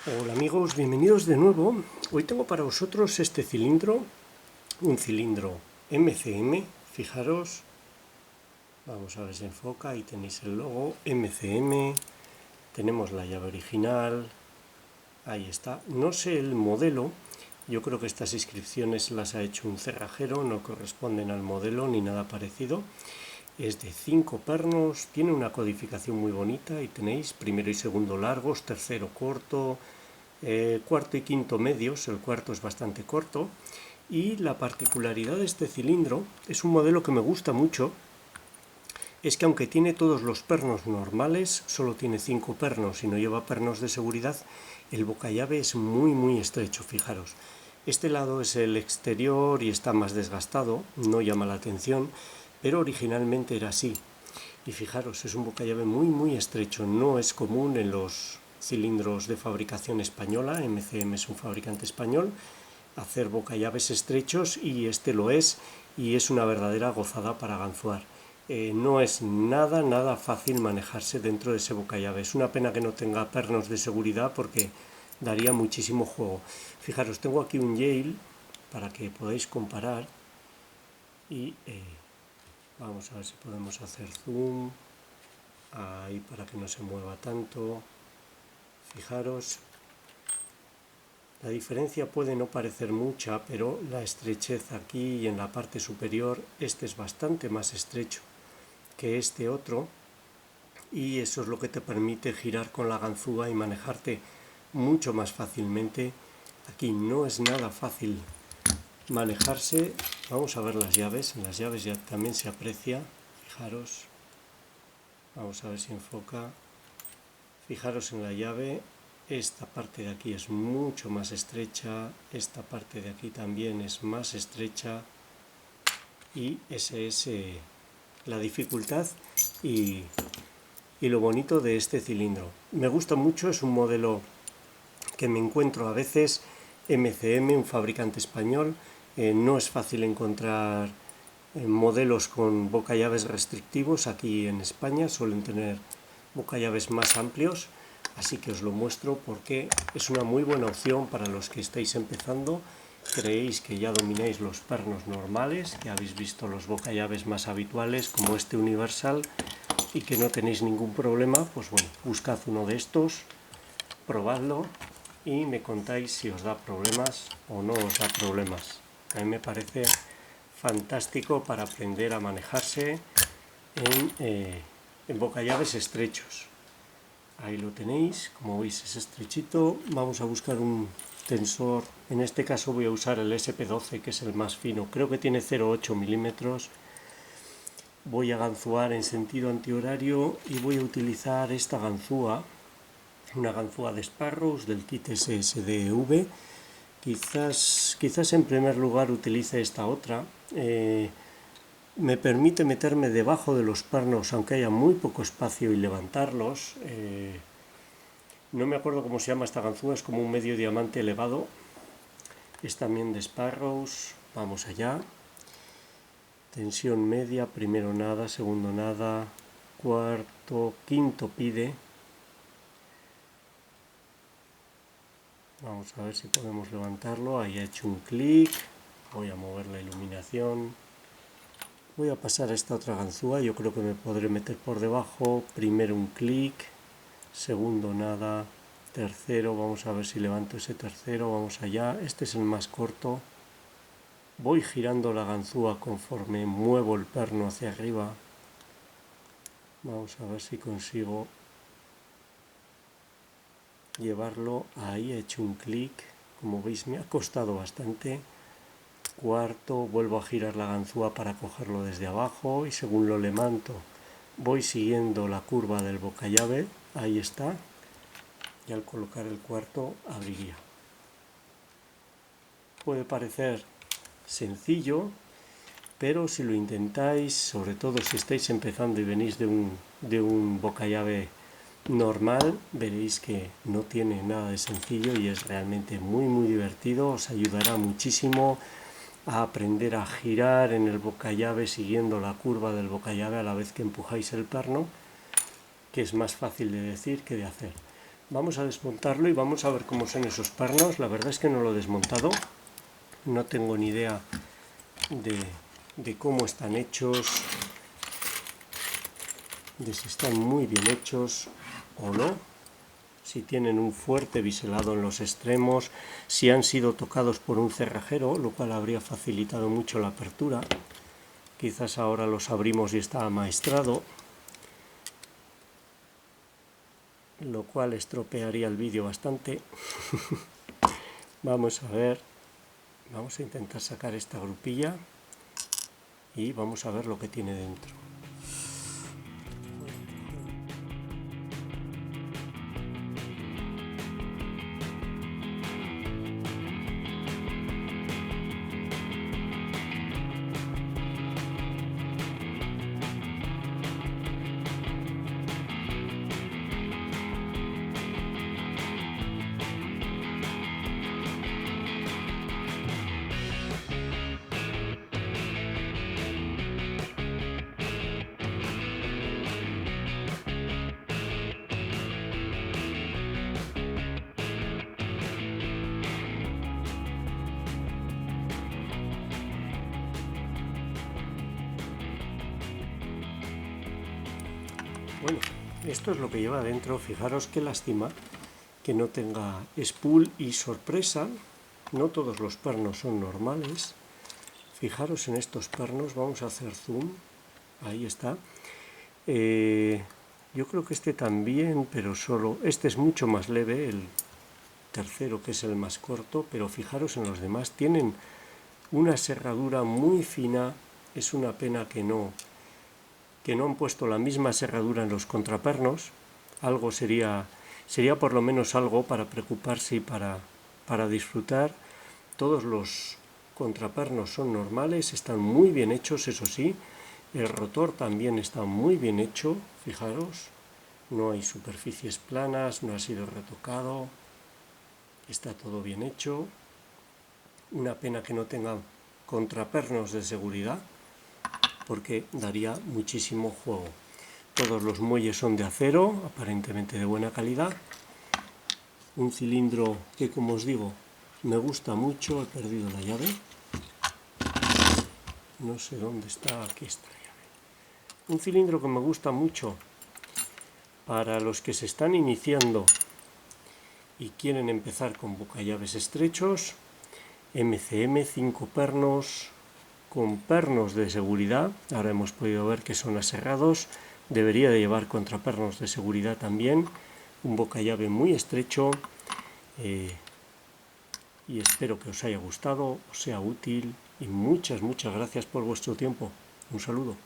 Hola amigos, bienvenidos de nuevo. Hoy tengo para vosotros este cilindro, un cilindro MCM. Fijaros, vamos a ver si enfoca, ahí tenéis el logo MCM, tenemos la llave original, ahí está. No sé el modelo, yo creo que estas inscripciones las ha hecho un cerrajero, no corresponden al modelo ni nada parecido. Es de 5 pernos, tiene una codificación muy bonita y tenéis primero y segundo largos, tercero corto, cuarto y quinto medios. El cuarto es bastante corto, y la particularidad de este cilindro, es un modelo que me gusta mucho, es que aunque tiene todos los pernos normales, solo tiene 5 pernos y no lleva pernos de seguridad, el bocallave es muy estrecho. Fijaros, este lado es el exterior y está más desgastado, no llama la atención, pero originalmente era así. Y fijaros, es un bocallave muy estrecho, no es común en los cilindros de fabricación española. MCM es un fabricante español, hacer bocallaves estrechos, y este lo es, y es una verdadera gozada para ganzuar. No es nada fácil manejarse dentro de ese bocallave. Es una pena que no tenga pernos de seguridad porque daría muchísimo juego. Fijaros, tengo aquí un Yale para que podáis comparar y vamos a ver si podemos hacer zoom ahí para que no se mueva tanto. Fijaros, la diferencia puede no parecer mucha, pero la estrechez aquí y en la parte superior, este es bastante más estrecho que este otro, y eso es lo que te permite girar con la ganzúa y manejarte mucho más fácilmente. Aquí no es nada fácil manejarse. Vamos a ver las llaves, en las llaves ya también se aprecia. Fijaros, vamos a ver si enfoca. Fijaros en la llave, esta parte de aquí es mucho más estrecha, esta parte de aquí también es más estrecha, y esa es la dificultad y lo bonito de este cilindro. Me gusta mucho, es un modelo que me encuentro a veces. MCM, un fabricante español, no es fácil encontrar modelos con bocallaves restrictivos. Aquí en España suelen tener bocallaves más amplios, así que os lo muestro porque es una muy buena opción para los que estáis empezando. Creéis que ya domináis los pernos normales, que habéis visto los bocallaves más habituales como este universal y que no tenéis ningún problema. Pues bueno, buscad uno de estos, probadlo y me contáis si os da problemas o no os da problemas. A mí me parece fantástico para aprender a manejarse en bocallaves estrechos. Ahí lo tenéis, como veis es estrechito. Vamos a buscar un tensor, en este caso voy a usar el SP12, que es el más fino, creo que tiene 0,8 milímetros. Voy a ganzuar en sentido antihorario y voy a utilizar esta ganzúa, una ganzúa de Sparrows del kit SSDV. Quizás en primer lugar utilice esta otra. Me permite meterme debajo de los pernos aunque haya muy poco espacio y levantarlos. No me acuerdo cómo se llama esta ganzúa, es como un medio diamante elevado. Es también de Sparrows. Vamos allá. Tensión media, primero nada, segundo nada, cuarto, quinto pide. Vamos a ver si podemos levantarlo. Ahí ha hecho un clic. Voy a mover la iluminación. Voy a pasar a esta otra ganzúa, yo creo que me podré meter por debajo. Primero un clic, segundo nada, tercero, vamos a ver si levanto ese tercero, vamos allá. Este es el más corto. Voy girando la ganzúa conforme muevo el perno hacia arriba. Vamos a ver si consigo llevarlo. Ahí he hecho un clic, como veis me ha costado bastante. Cuarto, vuelvo a girar la ganzúa para cogerlo desde abajo, y según lo levanto voy siguiendo la curva del bocallave. Ahí está, y al colocar el cuarto abriría. Puede parecer sencillo, pero si lo intentáis, sobre todo si estáis empezando y venís de un bocallave normal, veréis que no tiene nada de sencillo y es realmente muy divertido. Os ayudará muchísimo a aprender a girar en el bocallave siguiendo la curva del bocallave a la vez que empujáis el perno, que es más fácil de decir que de hacer. Vamos a desmontarlo y vamos a ver cómo son esos pernos. La verdad es que no lo he desmontado, no tengo ni idea de cómo están hechos, de si están muy bien hechos o no, si tienen un fuerte biselado en los extremos, si han sido tocados por un cerrajero, lo cual habría facilitado mucho la apertura. Quizás ahora los abrimos y está amaestrado, lo cual estropearía el vídeo bastante. Vamos a ver, vamos a intentar sacar esta grupilla y vamos a ver lo que tiene dentro. Bueno, esto es lo que lleva adentro. Fijaros qué lástima que no tenga spool y sorpresa. No todos los pernos son normales. Fijaros en estos pernos, vamos a hacer zoom. Ahí está. Yo creo que este también, pero solo... Este es mucho más leve, el tercero, que es el más corto, pero fijaros en los demás. Tienen una serradura muy fina. Es una pena que no han puesto la misma serradura en los contrapernos. Algo sería por lo menos algo para preocuparse y para disfrutar. Todos los contrapernos son normales, están muy bien hechos, eso sí. El rotor también está muy bien hecho, fijaros. No hay superficies planas, no ha sido retocado. Está todo bien hecho. Una pena que no tengan contrapernos de seguridad, porque daría muchísimo juego. Todos los muelles son de acero, aparentemente de buena calidad. Un cilindro que, como os digo, me gusta mucho. He perdido la llave. No sé dónde está, aquí está la llave. Un cilindro que me gusta mucho para los que se están iniciando y quieren empezar con bocallaves estrechos. MCM, 5 pernos, con pernos de seguridad. Ahora hemos podido ver que son aserrados. Debería de llevar contrapernos de seguridad también. Un bocallave muy estrecho. Y espero que os haya gustado, os sea útil. Y muchas gracias por vuestro tiempo. Un saludo.